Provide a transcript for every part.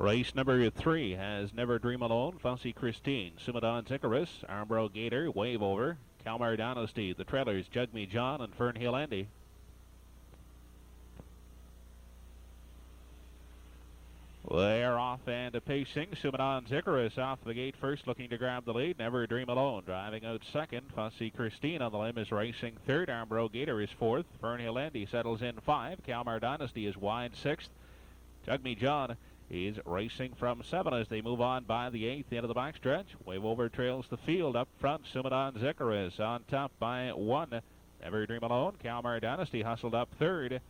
Race number 3 has Never Dream Alone, Fussy Christine, Sumadon's Icarus, Armbro Gator, Wave Over, Kalmar Dynasty, the trailers Jug Me John and Fern Hill Andy. They're off and pacing. Sumadon's Icarus off the gate first, looking to grab the lead. Never Dream Alone driving out second. Fussy Christine on the limb is racing third. Armbro Gator is fourth. Fern Hill Andy settles in 5. Kalmar Dynasty is wide sixth. Jug Me John is racing from 7 as they move on by the 8th into the backstretch. Wave Over trails the field up front. Sumadon's Icarus on top by 1. Never Dream Alone. Kalmar Dynasty hustled up third.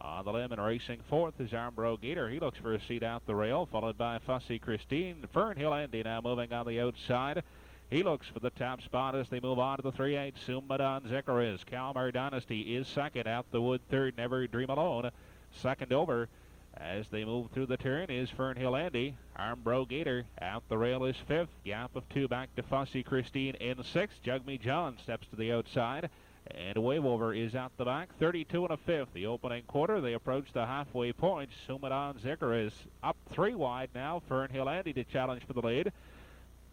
On the limb and racing fourth is Armbro Gator. He looks for a seat out the rail, followed by Fussy Christine. Fern Hill Andy now moving on the outside. He looks for the top spot as they move on to the 3-8. Sumadon's Icarus. Kalmar Dynasty is second. Out the wood third. Never Dream Alone. Second over as they move through the turn is Fern Hill Andy. Armbro Gator out the rail is fifth. Gap of 2 back to Fussy Christine in sixth. Jug Me John steps to the outside. And Wave Over is out the back, 32 1/5. The opening quarter, they approach the halfway point. Sumadon's Icarus up 3 wide now. Fern Hill Andy to challenge for the lead.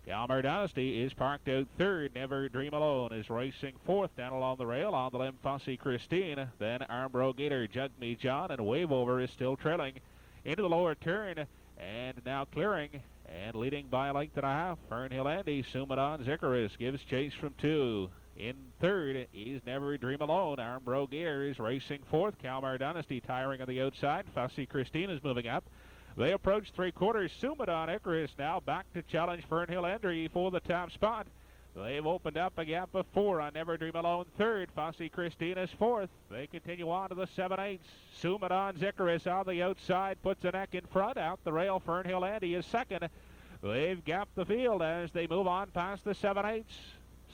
Kalmar Dynasty is parked out third. Never Dream Alone is racing fourth down along the rail. On the limb, Fussy Christine. Then Armbro Gator, Jug Me John, and Wave Over is still trailing into the lower turn. And now clearing and leading by a length and a half. Fern Hill Andy, Sumadon's Icarus gives chase from 2. In third is Never Dream Alone. Armbro Gator is racing fourth. Kalmar Dynasty tiring on the outside. Fussy Christine is moving up. They approach 3/4. Sumadon Icarus now back to challenge Fern Hill Andy for the top spot. They've opened up a gap of 4 on Never Dream Alone third. Fussy Christine is fourth. They continue on to the 7/8. Sumadon's Icarus on the outside puts a neck in front. Out the rail, Fern Hill Andy is second. They've gapped the field as they move on past the 7/8.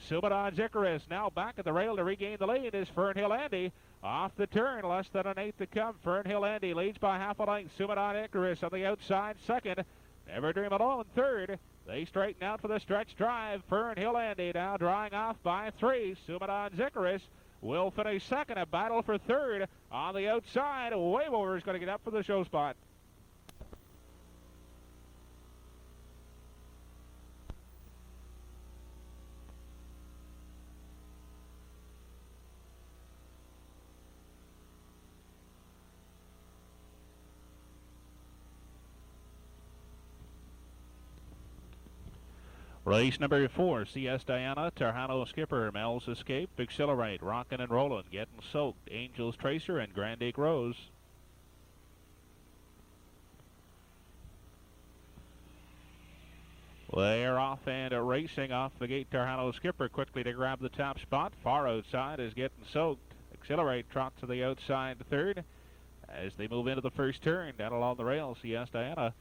Sumadon's Icarus now back at the rail to regain the lead is Fern Hill Andy. Off the turn, less than an eighth to come. Fern Hill Andy leads by half a length. Sumadon Icarus on the outside second. Never Dream Alone third. They straighten out for the stretch drive. Fern Hill Andy now drawing off by 3. Sumadon's Icarus will finish second. A battle for third on the outside. Wave Over is going to get up for the show spot. Race number 4, CS Diana, Tarhano Skipper, Mel's Escape, Accelerate, Rockin' and Rollin', Getting Soaked, Angel's Tracer, and Grand Acre Rose. They're off and racing off the gate. Tarhano Skipper quickly to grab the top spot. Far outside is Getting Soaked. Accelerate trots to the outside third. As they move into the first turn, down along the rail, CS Diana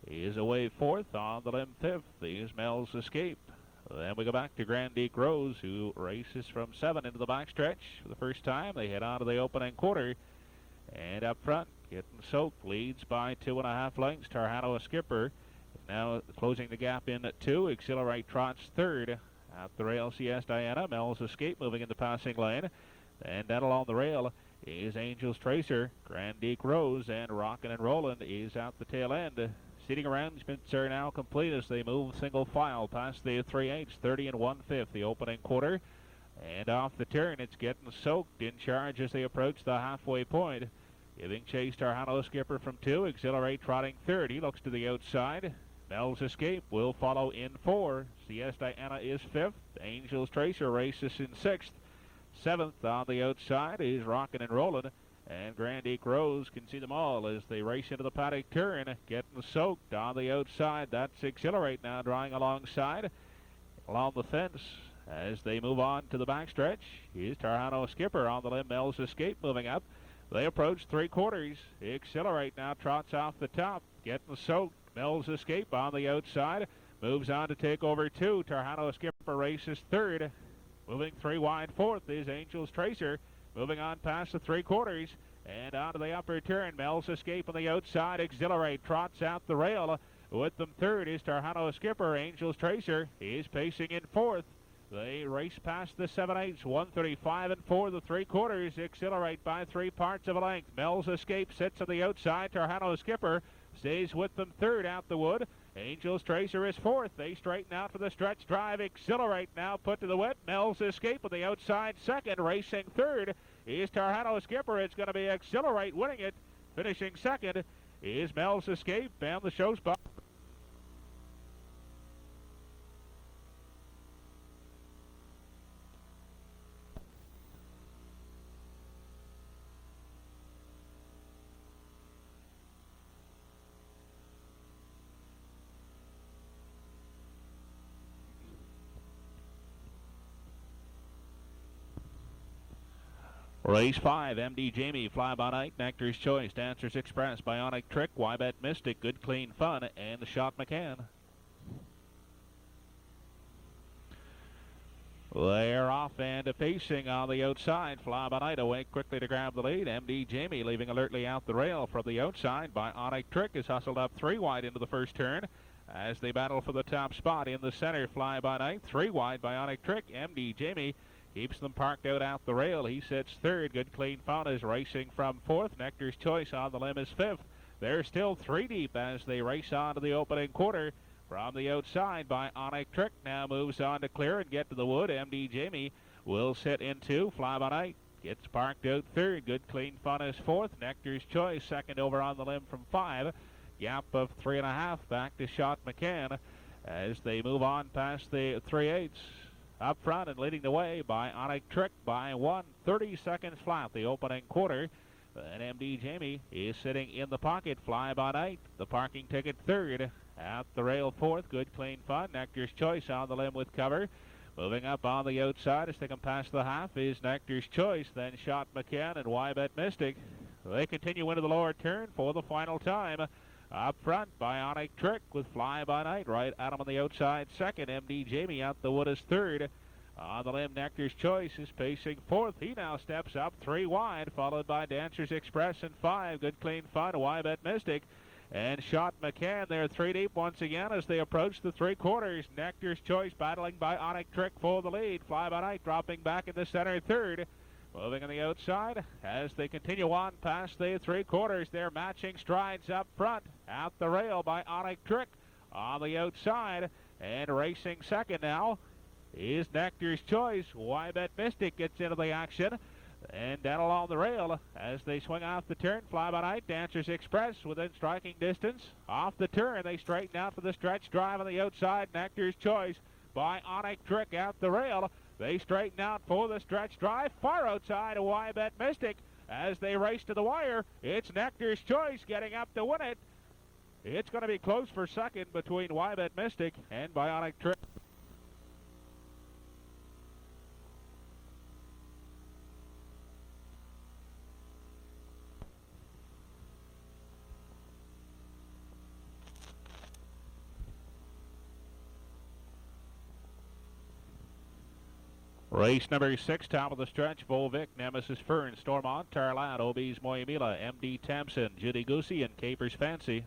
is away fourth. On the limb fifth is Mel's Escape. Then we go back to Grand Acre Rose, who races from 7 into the backstretch for the first time. They head on to the opening quarter. And up front, Getting Soaked leads by 2.5 lengths. Tarhano Skipper now closing the gap in at 2. Accelerate trots third. Out the rail, CS Diana. Mel's Escape moving in the passing lane. And down along the rail is Angel's Tracer. Grand Acre Rose and Rockin' and Rollin' is out the tail end. Seating arrangements are now complete as they move single file past the 3/8, 30 1/5, the opening quarter. And off the turn, it's Getting Soaked in charge as they approach the halfway point. Giving chase to Tarhano Skipper from 2. Accelerate trotting third. He looks to the outside. Mel's Escape will follow in 4. CS Diana is 5th. Angel's Tracer races in 6th. 7th on the outside is Rockin' and Rollin'. And Grand Acre Rose can see them all as they race into the paddock turn. Getting Soaked on the outside. That's Accelerate now drawing alongside. Along the fence as they move on to the backstretch. Here's Tarhano Skipper on the limb. Mel's Escape moving up. They approach 3/4. Accelerate now trots off the top. Getting Soaked. Mel's Escape on the outside. Moves on to take over 2. Tarhano Skipper races third. Moving 3 wide fourth is Angel's Tracer. Moving on past the 3/4 and onto the upper turn. Mel's Escape on the outside. Accelerate trots out the rail. With them third is Tarhano Skipper. Angel's Tracer is pacing in 4th. They race past the 7/8, 135 4, the 3/4. Accelerate by 3 parts of a length. Mel's Escape sits on the outside. Tarhano Skipper stays with them third out the wood. Angel's Tracer is fourth. They straighten out for the stretch drive. Exhilarate now put to the whip. Mel's Escape on the outside second. Racing third is Tarhano Skipper. It's going to be Exhilarate winning it. Finishing second is Mel's Escape and the show spot. Race 5, MD Jamie, Fly By Night, Nectar's Choice, Dancer's Express, Bionic Trick, Wybet Mystic, Good Clean Fun, and the Shot McCann. They're off and facing on the outside. Fly By Night away quickly to grab the lead. MD Jamie leaving alertly out the rail from the outside. Bionic Trick is hustled up 3 wide into the first turn as they battle for the top spot. In the center, Fly By Night, 3 wide. Bionic Trick, MD Jamie keeps them parked out the rail. He sits third. Good Clean Fun is racing from fourth. Nectar's Choice on the limb is fifth. They're still 3 deep as they race on to the opening quarter. From the outside, Bionic Trick now moves on to clear and get to the wood. MD Jamie will sit in 2. Fly By Night gets parked out third. Good Clean Fun is fourth. Nectar's Choice second over on the limb from 5. Gap of 3.5 back to Shot McCann as they move on past the 3/8. Up front and leading the way, Bionic Trick by 1. 30 seconds flat, the opening quarter. And MD Jamie is sitting in the pocket. Fly By Night, the parking ticket third. At the rail fourth, Good Clean Fun. Nectar's Choice on the limb with cover. Moving up on the outside as they come past the half is Nectar's Choice, then Shot McCann and Wybet Mystic. They continue into the lower turn for the final time. Up front, Bionic Trick with Fly By Night right at him on the outside second. MD Jamie out the wood is third. On the limb, Nectar's Choice is pacing fourth. He now steps up 3 wide, followed by Dancer's Express and 5. Good Clean Fun, Wybet Mystic, and Shot McCann. They're 3 deep once again as they approach the 3 quarters. Nectar's Choice battling Bionic Trick for the lead. Fly By Night dropping back in the center third. Moving on the outside as they continue on past the 3 quarters. They're matching strides up front. At the rail, Bionic Trick on the outside. And racing second now is Nectar's Choice. Wybet Mystic gets into the action. And down along the rail as they swing off the turn. Fly By Night, Dancer's Express within striking distance. Off the turn, they straighten out for the stretch drive on the outside. Nectar's Choice. Bionic Trick out the rail. They straighten out for the stretch drive. Far outside of Wybet Mystic as they race to the wire. It's Nectar's Choice getting up to win it. It's going to be close for second between Wybet Mystic and Bionic Trick. Race number 6, top of the stretch, Volvic, Nemesis, Fern, Stormont, Tarlat, OB's Moyamila, MD Tamsin, Judy Goosey, and Caper's Fancy.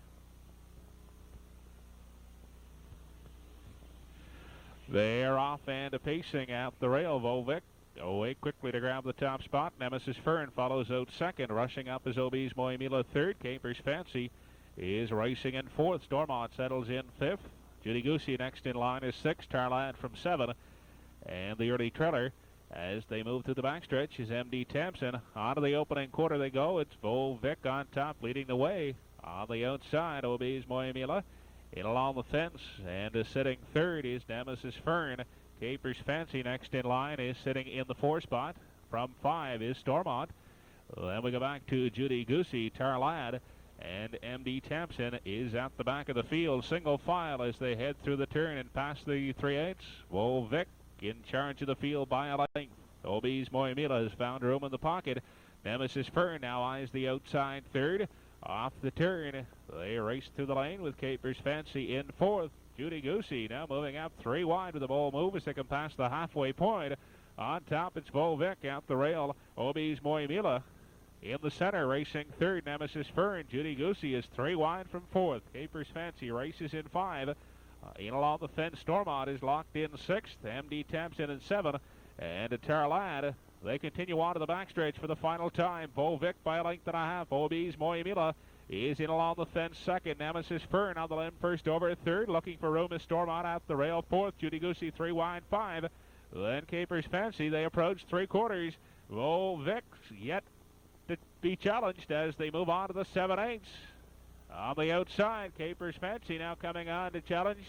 They're off and pacing out the rail. Volvic away quickly to grab the top spot. Nemesis Fern follows out second. Rushing up is OB's Moyamila third. Caper's Fancy is racing in fourth. Stormont settles in fifth. Judy Goosey next in line is sixth. Tarlat from 7. And the early trailer as they move through the backstretch is MD Tamsin. On to the opening quarter they go. It's Volvic on top leading the way. On the outside, OB's Moyamila. In along the fence and sitting third is Nemesis Fern. Caper's Fancy next in line is sitting in the 4 spot. From 5 is Stormont. Then we go back to Judy Goosey, Tarlad, and MD Tamsin is at the back of the field. Single file as they head through the turn and past the 3/8. Volvic in charge of the field by a length. OB's Moyamila has found room in the pocket. Nemesis Fern now eyes the outside third. Off the turn, they race through the lane with Caper's Fancy in fourth. Judy Goosey now moving up 3 wide with the ball move as they can pass the halfway point. On top, it's Volvic out the rail. OB's Moyamila in the center, racing third. Nemesis Fern. Judy Goosey is 3 wide from fourth. Caper's Fancy races in 5. In along the fence, Stormont is locked in 6th. MD Tamsin in 7. And Tarlad, they continue on to the backstretch for the final time. Volvic by a length and a half. OB's Moyamila is in along the fence second. Nemesis Fern on the limb first over third. Looking for room is Stormont at the rail fourth. Judy Goosey 3 wide 5. Then Capers Fancy. They approach 3/4. Volvic yet to be challenged as they move on to the 7/8. On the outside, Capers Fancy now coming on to challenge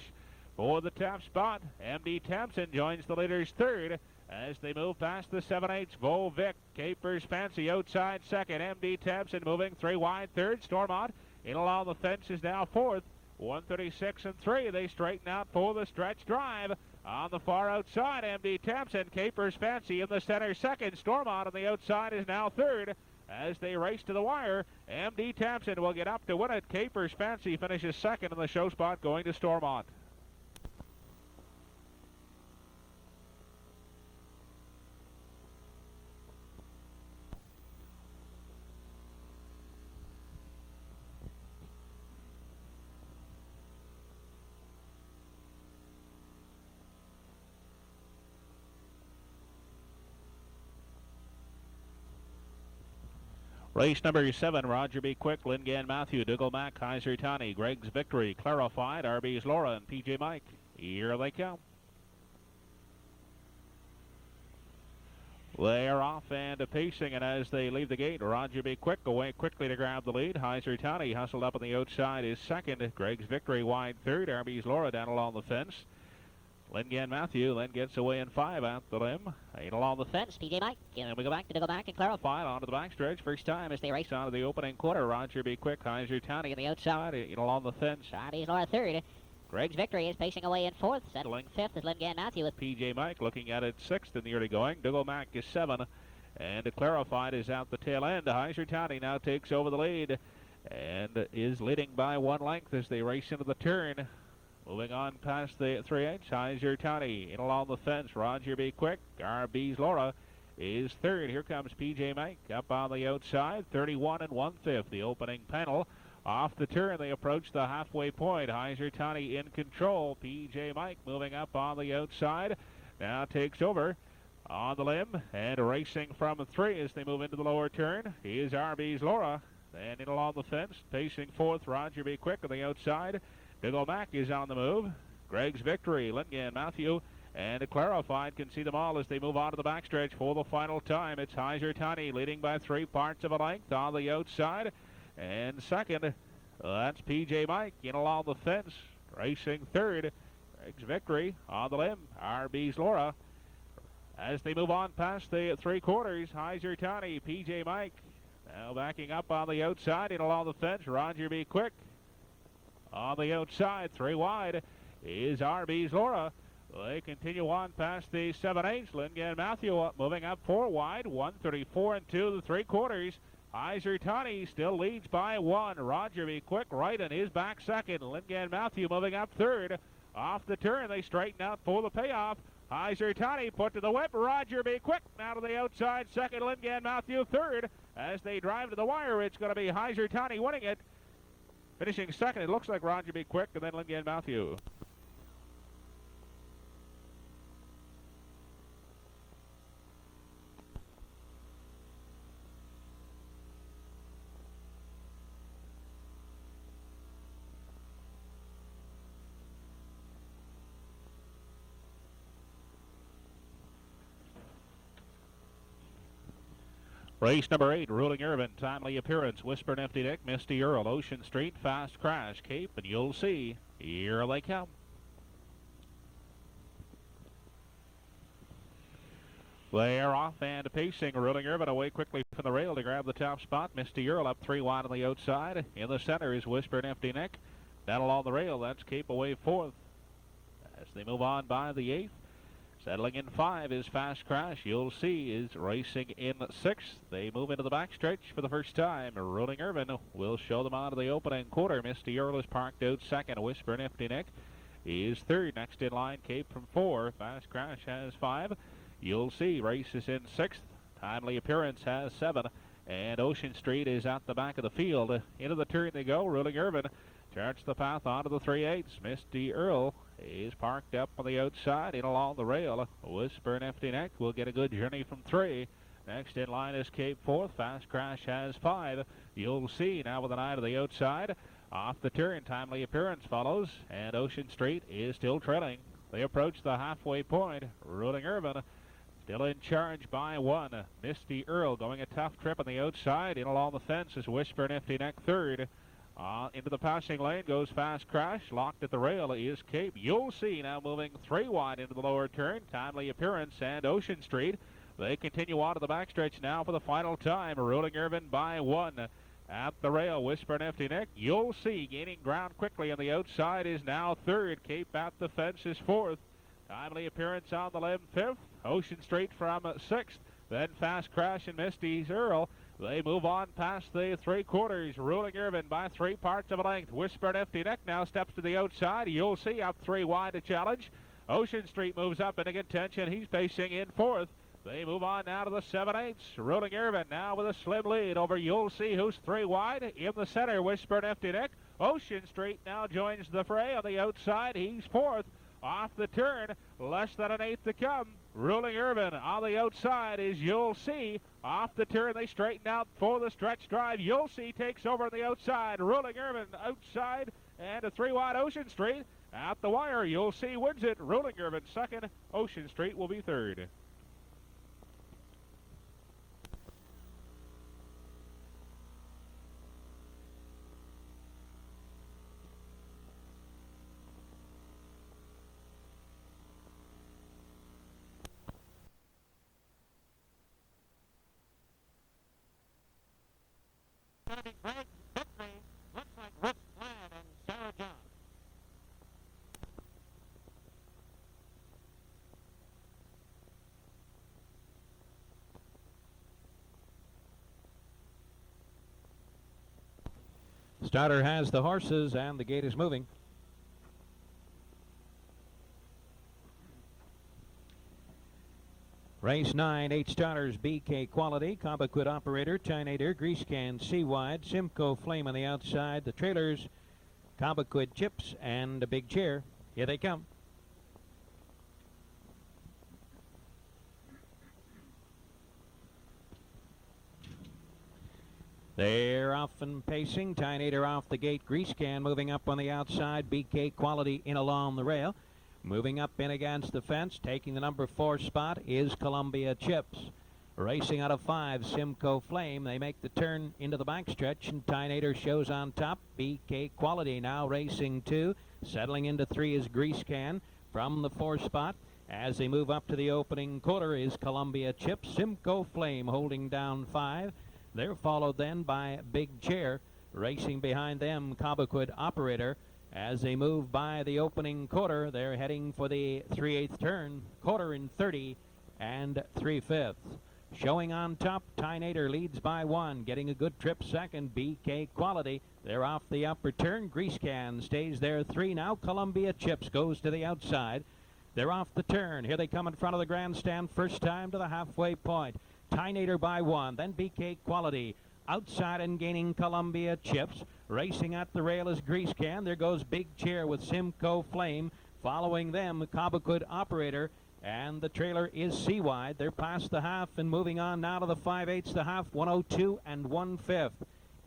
for the top spot. MD Thompson joins the leaders third as they move past the 7/8. Volvic, Capers Fancy outside second. MD Thompson moving 3 wide third. Stormont in along the fence is now fourth. 136 and 3. They straighten out for the stretch drive. On the far outside, MD Thompson, Capers Fancy in the center second. Stormont on the outside is now third. As they race to the wire, MD Thompson will get up to win it. Capers Fancy finishes second in the show spot, going to Stormont. Race number 7, Roger B. Quick, Lingan Matthew, Dougal Mack, Kaiser Tani, Greg's Victory, Clarified, RB's Laura, and PJ Mike. Here they come. They are off and pacing, and as they leave the gate, Roger B. Quick away quickly to grab the lead. Kaiser Tani hustled up on the outside is second. Greg's Victory wide third. RB's Laura down along the fence. Lingan Matthew then gets away in 5 at the limb. 8 along the fence, PJ Mike. And we go back to Dougal Mack and Clarified onto the backstretch. First time as they race onto the opening quarter. Roger B. Quick, Kaiser Tani on the outside, 8 along the fence. RB's Laura third. Greg's Victory is pacing away in fourth. Settling fifth is Lingan Matthew with PJ Mike looking at it sixth in the early going. Dougal Mack is 7. And Clarified is out the tail end. Kaiser Tani now takes over the lead and is leading by 1 length as they race into the turn. Moving on past the 3/8, Kaiser Tani in along the fence. Roger B. Quick, RB's Laura is third. Here comes PJ Mike up on the outside, 31 1/5. The opening panel off the turn. They approach the halfway point. Kaiser Tani in control. PJ Mike moving up on the outside. Now takes over on the limb and racing from 3 as they move into the lower turn. Here's RB's Laura. Then in along the fence, pacing fourth. Roger B. Quick on the outside. Dougal Mack is on the move. Greg's Victory, Lingan Matthew, and Clarified can see them all as they move on to the backstretch for the final time. It's Kaiser Tani leading by 3 parts of a length on the outside. And second, that's PJ Mike in along the fence, racing third. Greg's Victory on the limb. RB's Laura. As they move on past the 3/4, Kaiser Tani, PJ Mike now backing up on the outside and along the fence. Roger B. Quick. On the outside, 3 wide, is RB's Laura. They continue on past the 7/8. Lingan Matthew moving up 4 wide, 134 and 2 3/4. Kaiser Tani still leads by 1. Roger B. Quick right in his back second. Lingan Matthew moving up third. Off the turn, they straighten out for the payoff. Kaiser Tani put to the whip. Roger B. Quick now to the outside second. Lingan Matthew third. As they drive to the wire, it's going to be Kaiser Tani winning it. Finishing second, it looks like Roger B. Quick and then Lingan Matthew. Race number 8, Ruling Irvin, Timely Appearance, Whisper Nifty Dick, Misty Earl, Ocean Street, Fast Crash, Cape, and You'll See. Here they come. They are off and pacing. Ruling Irvin away quickly from the rail to grab the top spot. Misty Earl up 3 wide on the outside. In the center is Whisper Nifty Nick. Down along the rail, that's Cape away 4th. As they move on by the 8th. Settling in 5 is Fast Crash. You'll See is racing in 6th. They move into the backstretch for the first time. Ruling Irvin will show them on to the opening quarter. Misty Earl is parked out second. Whisper Nifty Nick is third. Next in line, Cape from 4. Fast Crash has 5. You'll See races in 6th. Timely Appearance has 7. And Ocean Street is at the back of the field. Into the turn they go. Ruling Irvin charts the path onto the 3/8. Misty Earl is parked up on the outside and along the rail. Whisper Nifty Neck will get a good journey from 3. Next in line is Cape fourth. Fast Crash has 5. You'll See now with an eye to the outside. Off the turn, Timely Appearance follows, and Ocean Street is still trailing. They approach the halfway point. Ruling Urban still in charge by 1. Misty Earl going a tough trip on the outside. In along the fence is Whisper Nifty Neck third. Into the passing lane goes Fast Crash. Locked at the rail is Cape. You'll See now moving 3 wide into the lower turn. Timely Appearance and Ocean Street. They continue on to the backstretch now for the final time. Ruling Urban by 1. At the rail, Whisper Nifty Neck. You'll See gaining ground quickly on the outside is now third. Cape at the fence is fourth. Timely Appearance on the limb fifth. Ocean Street from 6th. Then Fast Crash and Misty's Earl. They move on past the 3/4. Ruling Urban by 3 parts of a length. Whisper Nifty Neck now steps to the outside. You'll See up 3 wide to challenge. Ocean Street moves up into contention. He's pacing in 4th. They move on now to the 7/8. Ruling Urban now with a slim lead over You'll See, who's 3 wide. In the center, Whisper Nifty Neck. Ocean Street now joins the fray on the outside. He's 4th. Off the turn, less than an 1/8 to come. Ruling Urban on the outside is You'll See. Off the turn, they straighten out for the stretch drive. You'll See takes over on the outside. Ruling Urban outside, and a 3 wide Ocean Street. At the wire, You'll See wins it. Ruling Urban second. Ocean Street will be third. Starter has the horses and the gate is moving. Race 9, 8 starters, BK Quality, Cobequid Operator, Chinator, Grease Can, Seawide, Simcoe Flame on the outside, the trailers, Cobequid Chips, and a Big Chair. Here they come. They're off and pacing. Chinator off the gate. Grease Can moving up on the outside. BK Quality in along the rail. Moving up in against the fence. Taking the number 4 spot is Columbia Chips. Racing out of 5, Simcoe Flame. They make the turn into the backstretch, and Chinator shows on top. BK Quality now racing 2. Settling into 3 is Grease Can from the 4 spot. As they move up to the opening quarter is Columbia Chips. Simcoe Flame holding down 5. They're followed then by Big Chair. Racing behind them, Cobequid Operator. As they move by the opening quarter, they're heading for the 3/8 turn. Quarter in 30 and 3/5. Showing on top, Chinator leads by 1. Getting a good trip second, BK Quality. They're off the upper turn. Grease Can stays there 3 now. Columbia Chips goes to the outside. They're off the turn. Here they come in front of the grandstand. First time to the halfway point. Chinator by 1, then BK Quality. Outside and gaining Columbia Chips. Racing at the rail is Grease Can. There goes Big Chair with Simcoe Flame. Following them, Cobequid Operator. And the trailer is Seawide. They're past the half and moving on now to the 5/8 the half. 1:02 and 1/5.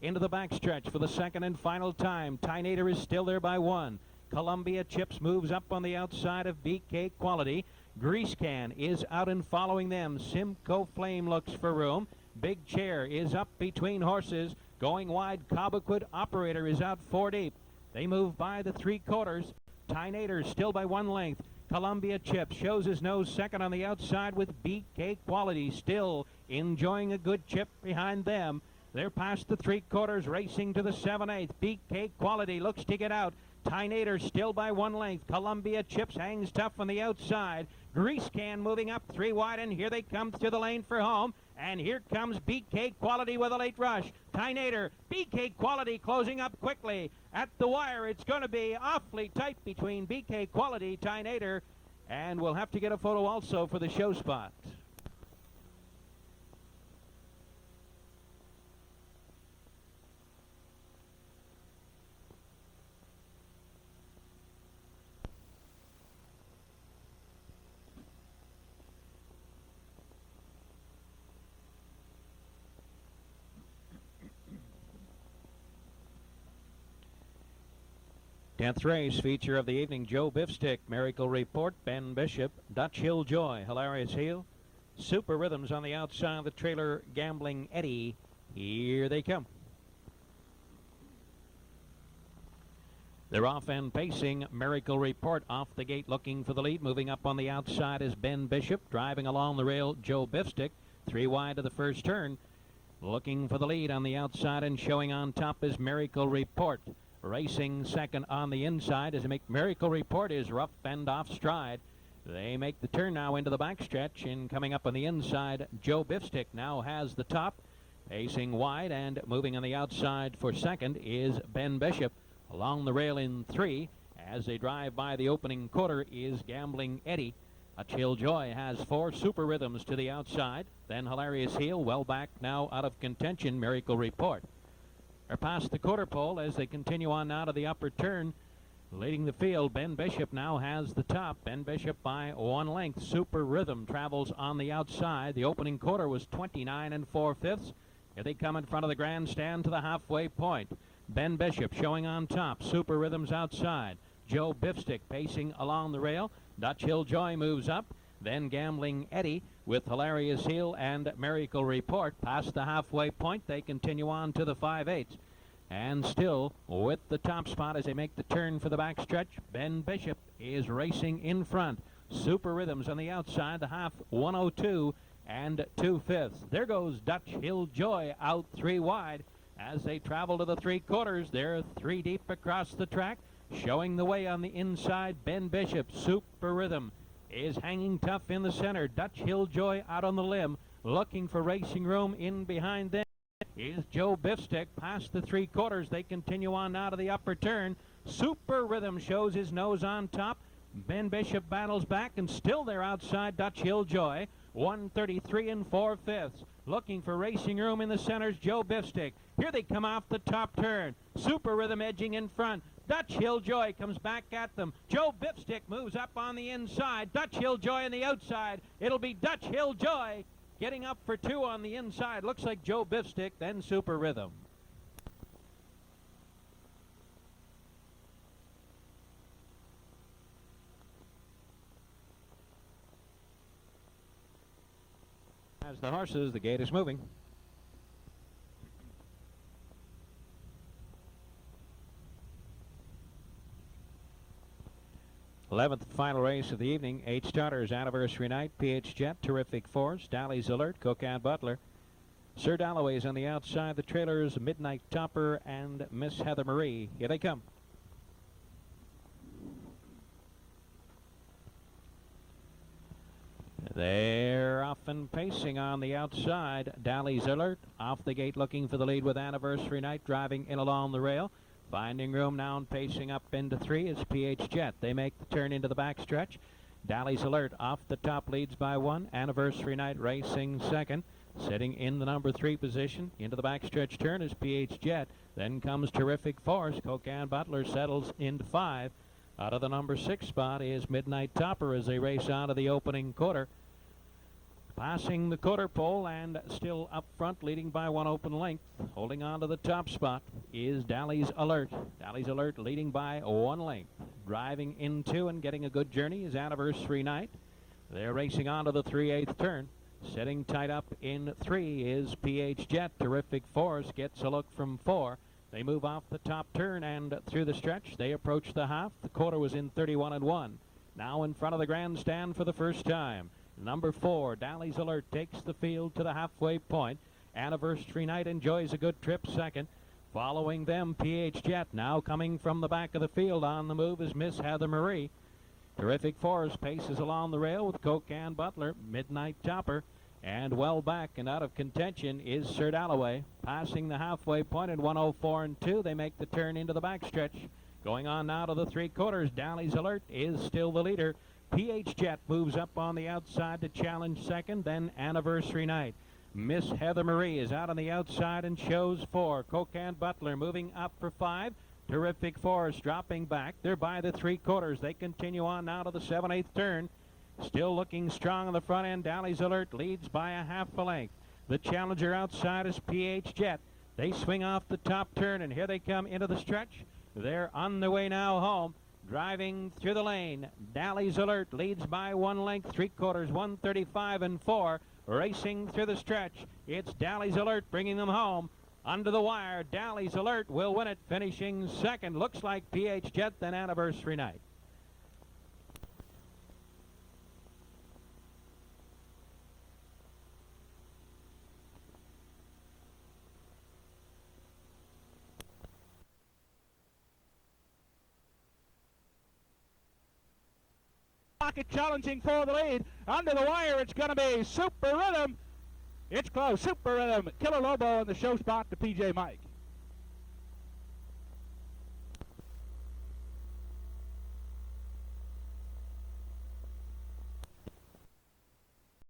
Into the backstretch for the second and final time. Chinator is still there by 1. Columbia Chips moves up on the outside of BK Quality. Grease Can is out and following them. Simcoe Flame looks for room. Big Chair is up between horses. Going wide, Cobequid Operator is out 4 deep. They move by the 3/4. Chinator still by 1 length. Columbia Chips shows his nose second on the outside with BK Quality still enjoying a good chip behind them. They're past the 3/4, racing to the 7/8. BK Quality looks to get out. Chinator still by 1 length. Columbia Chips hangs tough on the outside. Grease Can moving up 3 wide, and here they come through the lane for home. And here comes BK Quality with a late rush. Chinator, BK Quality closing up quickly. At the wire, it's going to be awfully tight between BK Quality, Chinator, and we'll have to get a photo also for the show spot. 10th race, feature of the evening, Joe Biffstick, Miracle Report, Ben Bishop, Dutch Hill Joy, Hilarious Heel, Super Rhythms on the outside of the trailer, Gambling Eddie. Here they come. They're off and pacing. Miracle Report off the gate looking for the lead. Moving up on the outside is Ben Bishop. Driving along the rail, Joe Biffstick. 3 wide to the first turn. Looking for the lead on the outside and showing on top is Miracle Report. Racing second on the inside as Miracle Report is rough and off stride. They make the turn now into the backstretch, and coming up on the inside, Joe Biffstick now has the top. Pacing wide and moving on the outside for second is Ben Bishop. Along the rail in 3 as they drive by the opening quarter is Gambling Eddie. A Chill Joy has 4 Super Rhythms to the outside. Then Hilarious Heel, well back now out of contention, Miracle Report. They're past the quarter pole as they continue on now to the upper turn. Leading the field, Ben Bishop now has the top. Ben Bishop by 1 length. Super Rhythm travels on the outside. The opening quarter was 29 4/5. Here they come in front of the grandstand to the halfway point. Ben Bishop showing on top. Super Rhythms outside. Joe Biffstick pacing along the rail. Dutch Hill Joy moves up. Then Gambling Eddie with Hilarious Heel and Miracle Report. Past the halfway point, they continue on to the 5/8. And still with the top spot as they make the turn for the backstretch, Ben Bishop is racing in front. Super Rhythms on the outside, the half 102 2/5. There goes Dutch Hill Joy out 3 wide. As they travel to the 3/4, they're 3 deep across the track. Showing the way on the inside, Ben Bishop. Super Rhythm is hanging tough in the center. Dutch Hill Joy out on the limb, looking for racing room. In behind them is Joe Biffstick. Past the 3/4, they continue on now to the upper turn. Super Rhythm shows his nose on top. Ben Bishop battles back, and still they're outside Dutch Hill Joy. 133 4/5. Looking for racing room in the centers, Joe Biffstick. Here they come off the top turn. Super Rhythm edging in front. Dutch Hill Joy comes back at them. Joe Biffstick moves up on the inside. Dutch Hill Joy on the outside. It'll be Dutch Hill Joy getting up for 2 on the inside. Looks like Joe Biffstick, then Super Rhythm. As the horses, the gate is moving. Eleventh final race of the evening. 8 starters, Anniversary Night, PH Jet, Terrific Force, Dally's Alert, Cook and Butler. Sir Dalloway's on the outside. The trailers, Midnight Topper and Miss Heather Marie. Here they come. They're off and pacing on the outside. Dally's Alert off the gate looking for the lead with Anniversary Night driving in along the rail. Finding room now and pacing up into 3 is PH Jet. They make the turn into the backstretch. Dally's Alert off the top leads by 1. Anniversary Night racing second. Sitting in the number 3 position. Into the backstretch turn is PH Jet. Then comes Terrific Force. Cook and Butler settles into 5. Out of the number 6 spot is Midnight Topper as they race out of the opening quarter. Passing the quarter pole and still up front, leading by 1 open length. Holding on to the top spot is Dally's Alert. Dally's Alert leading by 1 length. Driving into and getting a good journey is Anniversary Night. They're racing on to the 3/8 turn. Sitting tight up in 3 is PH Jet. Terrific Force gets a look from 4. They move off the top turn and through the stretch. They approach the half. The quarter was in 31 1. Now in front of the grandstand for the first time. Number 4, Dally's Alert, takes the field to the halfway point. Anniversary Night enjoys a good trip second. Following them, PH Jet. Now coming from the back of the field on the move is Miss Heather Marie. Terrific Force paces along the rail with Coke and Butler. Midnight Topper. And well back and out of contention is Sir Dalloway. Passing the halfway point at 104 2. They make the turn into the backstretch. Going on now to the 3/4. Dally's Alert is still the leader. PH Jet moves up on the outside to challenge second, then Anniversary Night. Miss Heather Marie is out on the outside and shows 4. Coke and Butler moving up for 5. Terrific Force dropping back. They're by the 3/4. They continue on now to the 7/8 turn. Still looking strong on the front end. Dally's Alert leads by a half a length. The challenger outside is PH Jet. They swing off the top turn, and here they come into the stretch. They're on their way now home. Driving through the lane, Dally's Alert leads by 1 length, 3/4, 135 and 4. Racing through the stretch, it's Dally's Alert bringing them home. Under the wire, Dally's Alert will win it, finishing second. Looks like PH Jet and Anniversary Night. Pocket challenging for the lead. Under the wire, it's going to be Super Rhythm. It's close. Super Rhythm, Killer Lobo, and the show spot to PJ Mike.